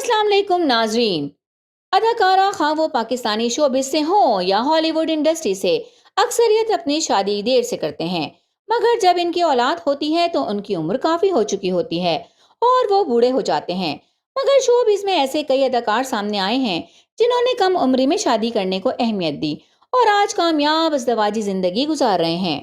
अस्सलाम वालेकुम नाजरीन। अदाकारा खां वो पाकिस्तानी शोबिस से हों या हॉलीवुड इंडस्ट्री से, अक्सरियत अपनी शादी देर से करते हैं। मगर जब इनकी औलाद होती है तो उनकी उम्र काफी हो चुकी होती है और वो बूढ़े हो जाते हैं। मगर शोबिस में ऐसे कई अदाकार सामने आए हैं जिन्होंने कम उम्र में शादी करने को अहमियत दी और आज कामयाब अज़दवाजी जिंदगी गुजार रहे हैं।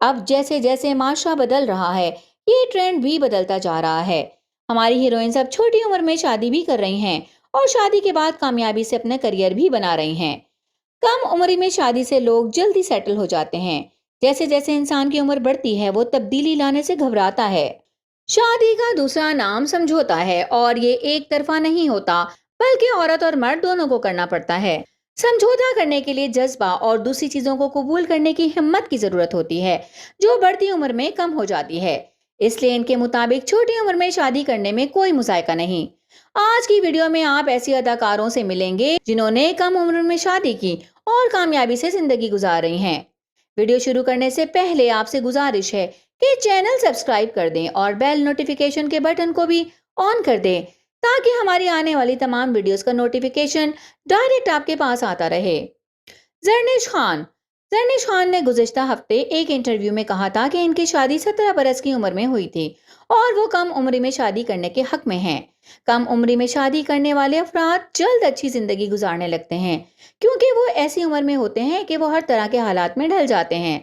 अब जैसे जैसे माशरा बदल रहा है, ये ट्रेंड भी बदलता जा रहा है। हमारी हीरोइंस अब छोटी उम्र में शादी भी कर रही हैं और शादी के बाद कामयाबी से अपना करियर भी बना रही हैं। कम उम्र में शादी से लोग जल्दी सेटल हो जाते हैं। जैसे जैसे इंसान की उम्र बढ़ती है वो तब्दीली लाने से घबराता है। शादी का दूसरा नाम समझौता है और ये एक तरफा नहीं होता, बल्कि औरत और मर्द दोनों को करना पड़ता है। समझौता करने के लिए जज्बा और दूसरी चीजों को कबूल करने की हिम्मत की जरूरत होती है, जो बढ़ती उम्र में कम हो जाती है। इसलिए इनके मुताबिक छोटी उम्र में शादी करने में कोई मुज़ायका नहीं। आज की वीडियो में आप ऐसी अदाकारों से मिलेंगे जिन्होंने कम उम्र में शादी की और कामयाबी से जिंदगी गुजार रही हैं। वीडियो शुरू करने से पहले आपसे गुजारिश है कि चैनल सब्सक्राइब कर दें और बेल नोटिफिकेशन के बटन को भी ऑन कर दें, ताकि हमारी आने वाली तमाम वीडियोस का नोटिफिकेशन डायरेक्ट आपके पास आता रहे। जरनिश खान जरनिश खान ने गुज़िश्ता हफ्ते एक इंटरव्यू में कहा था कि इनकी शादी 17 बरस की उम्र में हुई थी और वो कम उम्र में शादी करने के हक में हैं। कम उम्र में शादी करने वाले अफराद जल्द अच्छी जिंदगी गुजारने लगते हैं, क्योंकि वो ऐसी उम्र में होते हैं कि वो हर तरह के हालात में ढल जाते हैं।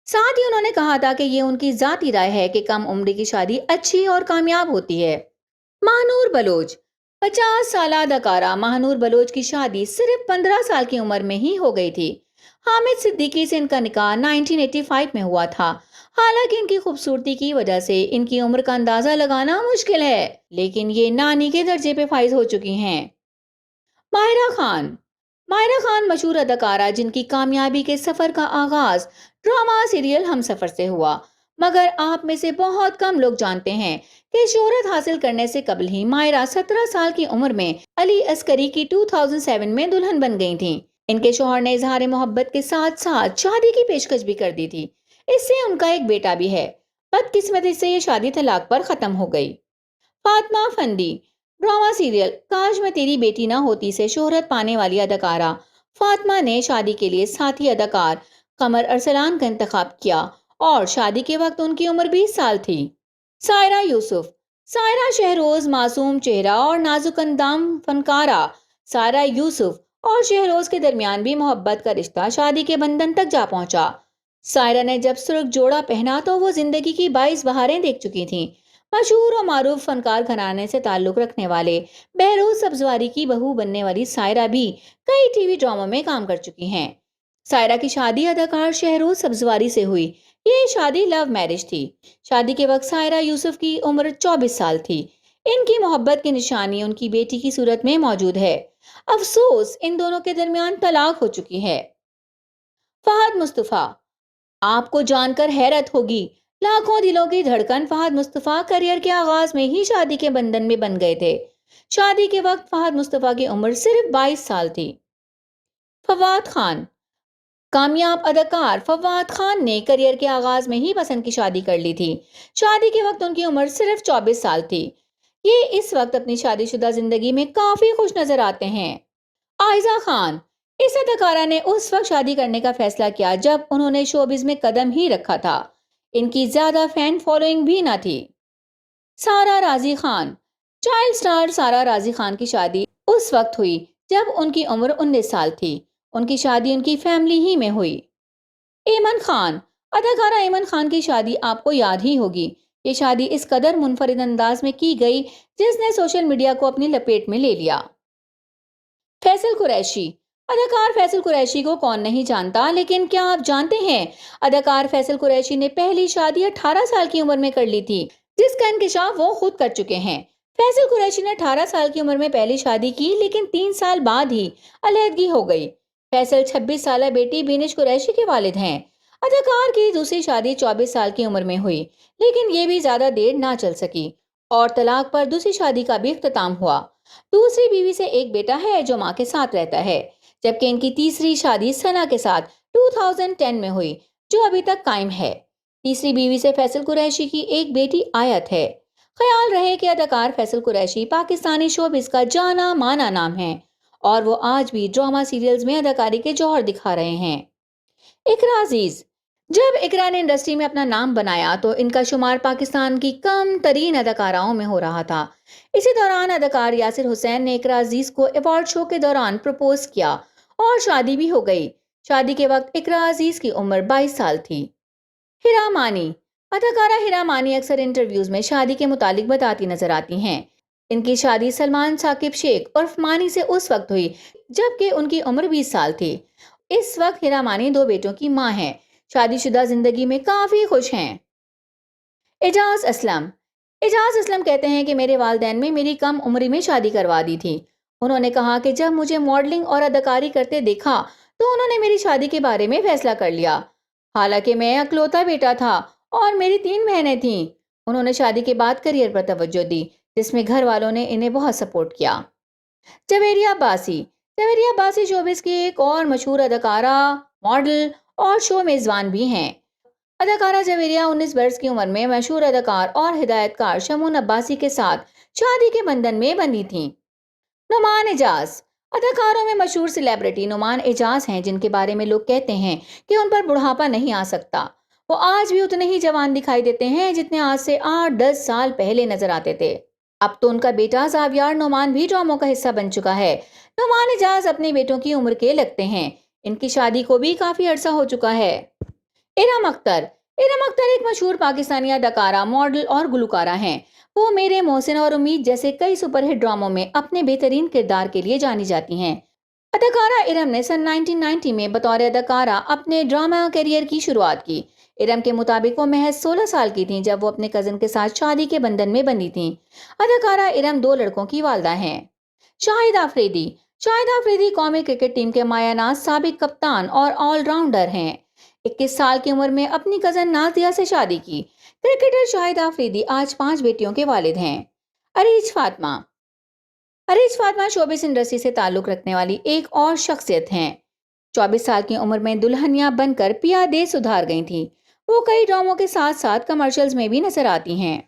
साथ ही उन्होंने कहा था कि ये उनकी जाती राय है कि कम उम्र की शादी अच्छी और कामयाब होती है। महानूर बलोच 50 साल अदाकारा महानूर बलोच की शादी सिर्फ 15 साल की उम्र में ही हो गई थी। हामिद सिद्दीकी से इनका निकाह 1985 में हुआ था। हालांकि इनकी खूबसूरती की वजह से इनकी उम्र का अंदाजा लगाना मुश्किल है, लेकिन ये नानी के दर्जे पे फाइज हो चुकी हैं। माहिरा खान माहिरा खान मशहूर अदाकारा जिनकी कामयाबी के सफर का आगाज ड्रामा सीरियल हमसफर से हुआ। मगर आप में से बहुत कम लोग जानते हैं कि शोहरत हासिल करने से कबल ही माहिरा 17 साल की उम्र में अली अस्करी की 2007 में दुल्हन बन गई थीं। इनके शौहर ने इजहार मोहब्बत के साथ साथ शादी की पेशकश भी कर दी थी। इससे उनका एक बेटा भी है। बदकिस्मती से ये शादी तलाक पर खत्म हो गई। फातिमा फंदी ड्रामा सीरियल काश मैं तेरी बेटी ना होती से शोहरत पाने वाली अदाकारा फातिमा ने शादी के लिए साथी अदाकार कमर अरसलान का इंतखाब किया और शादी के वक्त उनकी उम्र 20 साल थी। सायरा यूसुफ सायरा शहरोज मासूम चेहरा और नाजुक अंदाम फनकारा। सायरा यूसुफ और शहरोज के दरमियान भी मोहब्बत का रिश्ता शादी के बंधन तक जा पहुंचा। सायरा ने जब सुर्ख जोड़ा पहना तो वो जिंदगी की 22 बहारें देख चुकी थीं। मशहूर और मारूफ फनकार घराने से ताल्लुक रखने वाले बहरोज सब्जवारी की बहू बनने वाली सायरा भी कई टीवी ड्रामों में काम कर चुकी हैं। सायरा की शादी अदाकार शहरोज सब्जवारी से हुई। ये शादी लव मैरिज थी। शादी के वक्त सायरा यूसुफ की उम्र 24 साल थी। इनकी मोहब्बत की निशानी उनकी बेटी की सूरत में मौजूद है। अफसोस इन दोनों के दरमियान तलाक हो चुकी है। फहद मुस्तफा आपको जानकर हैरत होगी, लाखों दिलों की धड़कन फहद मुस्तफा करियर के आगाज में ही शादी के बंधन में बन गए थे। शादी के वक्त फहद मुस्तफा की उम्र सिर्फ 22 साल थी। फवाद खान कामयाब अदाकार फवाद खान ने करियर के आगाज में ही पसंद की शादी कर ली थी। शादी के वक्त उनकी उम्र सिर्फ 24 साल थी। ये इस वक्त अपनी शादीशुदा जिंदगी में काफी खुश नजर आते हैं। आयजा खान इस अदाकारा ने उस वक्त शादी करने का फैसला किया जब उन्होंने शोबिज में कदम ही रखा था। इनकी ज्यादा फैन फॉलोइंग भी ना थी। सारा राजी खान चाइल्ड स्टार सारा राजी खान की शादी उस वक्त हुई जब उनकी उम्र 19 साल थी। उनकी शादी उनकी फैमिली ही में हुई। एमन खान अदाकारा एमन खान की शादी आपको याद ही होगी। ये शादी इस कदर मुनफरिद अंदाज में की गई जिसने सोशल मीडिया को अपनी लपेट में ले लिया। फैसल कुरैशी अदाकार फैसल कुरैशी को कौन नहीं जानता, लेकिन क्या आप जानते हैं अदाकार फैसल कुरैशी ने पहली शादी 18 साल की उम्र में कर ली थी, जिसका इंकशाफ वो खुद कर चुके हैं। फैसल कुरैशी ने 18 साल की उम्र में पहली शादी की, लेकिन 3 साल बाद ही अलहदगी हो गई। फैसल 26 साल बेटी बिनिश कुरैशी के वालिद हैं। अदाकार की दूसरी शादी 24 साल की उम्र में हुई, लेकिन ये भी ज्यादा देर ना चल सकी और तलाक पर दूसरी शादी का भी इख्तिताम हुआ। दूसरी बीवी से एक बेटा है जो मां के साथ रहता है, जबकि इनकी तीसरी शादी सना के साथ 2010 में हुई, जो अभी तक कायम है। तीसरी बीवी से फैसल कुरैशी की एक बेटी आयत है। خیال رہے کہ اداکار فیصل قریشی پاکستانی شوبز کا جانا مانا نام ہے اور وہ آج بھی ڈرامہ سیریلز میں اداکاری کے جوہر دکھا رہے ہیں۔ اقرا عزیز: جب اقرا نے انڈسٹری میں اپنا نام بنایا تو ان کا شمار پاکستان کی کم ترین اداکاراؤں میں ہو رہا تھا۔ اسی دوران اداکار یاسر حسین نے اقرا عزیز کو ایوارڈ شو کے دوران پرپوز کیا اور شادی بھی ہو گئی۔ شادی کے وقت اقرا عزیز کی عمر 22 سال تھی۔ ہیرا مانی: اداکارہ ہیرا مانی اکثر انٹرویوز میں شادی کے متعلق بتاتی نظر آتی ہیں۔ ان کی شادی سلمان ثاقب شیخ عرف مانی سے اس وقت ہوئی جبکہ ان کی عمر 20 سال تھی۔ اس وقت ہیرا مانی 2 بیٹوں کی ماں ہیں۔ شادی شدہ زندگی میں کافی خوش ہیں۔ اعجاز اسلم: اعجاز اسلم کہتے ہیں کہ میرے والدین نے میری کم عمری میں شادی کروا دی تھی۔ انہوں نے کہا کہ جب مجھے ماڈلنگ اور اداکاری کرتے دیکھا تو انہوں نے میری شادی کے بارے میں فیصلہ کر لیا۔ حالانکہ میں اکلوتا بیٹا تھا اور میری 3 بہنیں تھیں۔ انہوں نے شادی کے بعد کریئر پر توجہ دی جس میں گھر والوں نے انہیں بہت سپورٹ کیا۔ جویریہ عباسی: جویریہ عباسی شوبز کی ایک اور مشہور اداکارہ، ماڈل اور شو میزبان بھی ہیں۔ اداکارہ جویریہ 19 برس کی عمر میں مشہور اداکار اور ہدایت کار شمعون عباسی کے ساتھ شادی کے بندھن میں بندھی تھیں۔ نعمان اعجاز: اداکاروں میں مشہور سیلیبریٹی نعمان اعجاز ہیں جن کے بارے میں لوگ کہتے ہیں کہ ان پر بڑھاپا نہیں آ سکتا۔ وہ آج بھی اتنے ہی جوان دکھائی دیتے ہیں جتنے آج سے 8-10 سال پہلے نظر آتے تھے۔ اب تو ان کا بیٹا زاویار نعمان بھی ڈراموں کا حصہ بن چکا ہے۔ نعمان اعجاز اپنے بیٹوں کی عمر کے لگتے ہیں۔ ان کی شادی کو بھی کافی عرصہ ہو چکا ہے۔ ارم اختر: ارم اختر ایک مشہور پاکستانی اداکارہ، ماڈل اور گلوکارہ ہیں۔ وہ میرے محسن اور امید جیسے کئی سپر ہٹ ڈراموں میں اپنے بہترین کردار کے لیے جانی جاتی ہیں۔ اداکارہ ارم نے سن 1990 میں بطور اداکارہ اپنے ڈرامہ کیریئر کی شروعات کی۔ ارم کے مطابق وہ محض 16 سال کی تھیں جب وہ اپنے کزن کے ساتھ شادی کے بندھن میں بندھی تھیں۔ اداکارہ ارم 2 لڑکوں کی والدہ ہیں۔ شاہد آفریدی: شاہد آفریدی قومی کرکٹ ٹیم کے مایہ ناز سابق کپتان اور آل راؤنڈر ہیں۔ 21 سال کی عمر میں اپنی کزن نازیہ سے شادی کی۔ کرکٹر شاہد آفریدی آج 5 بیٹیوں کے والد ہیں۔ اریج فاطمہ: اریج فاطمہ شوبز انڈسٹری سے تعلق رکھنے والی ایک اور شخصیت ہیں۔ 24 سال کی عمر میں دلہنیا بن کر پیا دے سدھار گئی تھیں۔ وہ کئی ڈراموں کے ساتھ ساتھ کمرشلز میں بھی نظر آتی ہیں۔